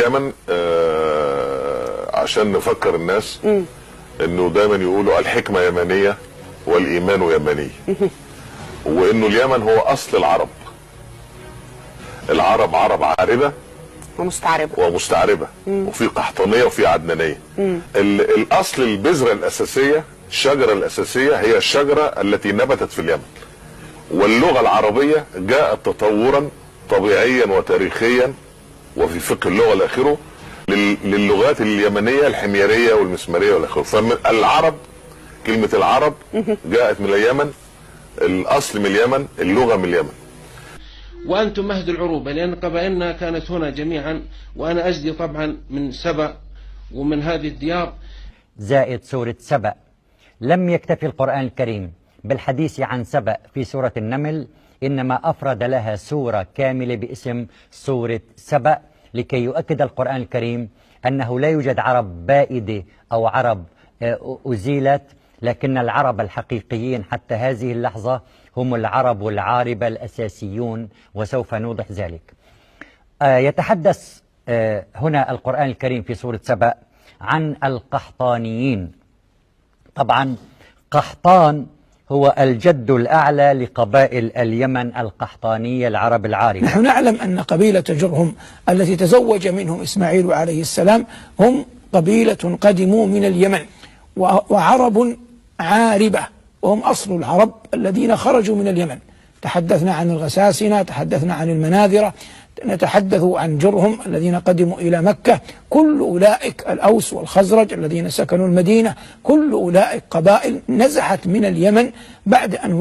اليمن عشان نفكر الناس انه دايما يقولوا الحكمة يمنية والايمان يمني، وانه اليمن هو اصل العرب. العرب عرب عاربة ومستعربة وفي قحطانية وفي عدنانية. الاصل البذرة الاساسية، الشجرة الاساسية هي الشجرة التي نبتت في اليمن. واللغة العربية جاءت تطورا طبيعيا وتاريخيا وفي فقه اللغة الاخره للغات اليمنية الحميرية والمسمارية والاخره. فالعرب، كلمة العرب جاءت من اليمن، الاصل من اليمن، اللغة من اليمن. وأنتم مهد العروبة، لأن قبائلنا كانت هنا جميعا، وأنا أجدي طبعا من سبأ ومن هذه الديار. زائد سورة سبأ. لم يكتفي القرآن الكريم بالحديث عن سبأ في سورة النمل، إنما أفرد لها سورة كاملة باسم سورة سبأ، لكي يؤكد القرآن الكريم أنه لا يوجد عرب بائدة أو عرب أزيلت، لكن العرب الحقيقيين حتى هذه اللحظة هم العرب العاربة الأساسيون، وسوف نوضح ذلك. يتحدث هنا القرآن الكريم في سورة سبأ عن القحطانيين. طبعا قحطان هو الجد الأعلى لقبائل اليمن القحطانية العرب العاربة. نحن نعلم أن قبيلة جرهم التي تزوج منهم إسماعيل عليه السلام هم قبيلة قدموا من اليمن، وعرب عاربة، وهم أصل العرب الذين خرجوا من اليمن. تحدثنا عن الغساسنة، تحدثنا عن المناذرة، نتحدث عن جرهم الذين قدموا إلى مكة. كل أولئك الأوس والخزرج الذين سكنوا المدينة، كل أولئك قبائل نزحت من اليمن بعد أن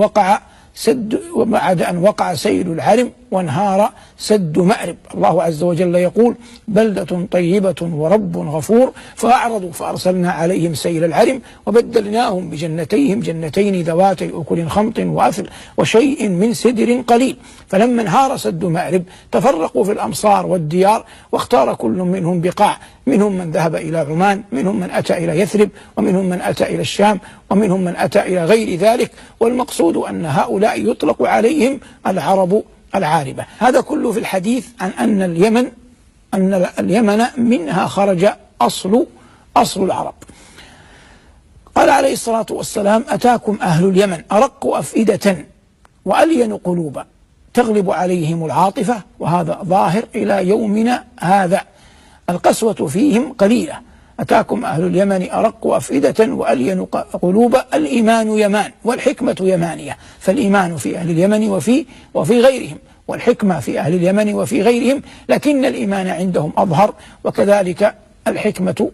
وقع سيل العرم وانهار سد مأرب. الله عز وجل يقول: بلدة طيبة ورب غفور فأعرضوا فأرسلنا عليهم سيل العرم وبدلناهم بجنتيهم جنتين ذواتي أكل خمط وأثل وشيء من سدر قليل. فلما انهار سد مأرب تفرقوا في الأمصار والديار، واختار كل منهم بقاع، منهم من ذهب إلى عمان، منهم من أتى إلى يثرب، ومنهم من أتى إلى الشام، ومنهم من أتى إلى غير ذلك. والمقصود أن هؤلاء يطلق عليهم العرب العاربة. هذا كله في الحديث عن أن اليمن منها خرج أصل العرب. قال عليه الصلاة والسلام: أتاكم أهل اليمن أرق أفئدة وألين قلوبا تغلب عليهم العاطفة، وهذا ظاهر إلى يومنا هذا. القسوة فيهم قليلة. أتاكم أهل اليمن أرق أفئدة وألين قلوبا. الإيمان يمان والحكمة يمانية، فالإيمان في أهل اليمن وفي غيرهم، والحكمة في أهل اليمن وفي غيرهم، لكن الإيمان عندهم أظهر، وكذلك الحكمة.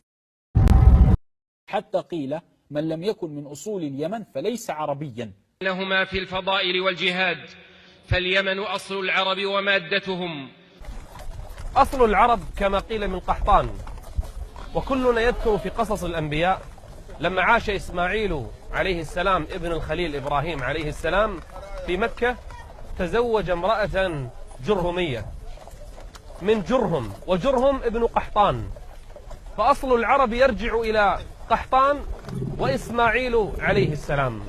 حتى قيل: من لم يكن من أصول اليمن فليس عربيا. لهما في الفضائل والجهاد، فاليمن أصل العرب ومادتهم. أصل العرب كما قيل من قحطان. وكلنا يذكر في قصص الأنبياء لما عاش إسماعيل عليه السلام ابن الخليل إبراهيم عليه السلام في مكة، تزوج امرأة جرهمية من جرهم، وجرهم ابن قحطان، فأصل العرب يرجع إلى قحطان وإسماعيل عليه السلام.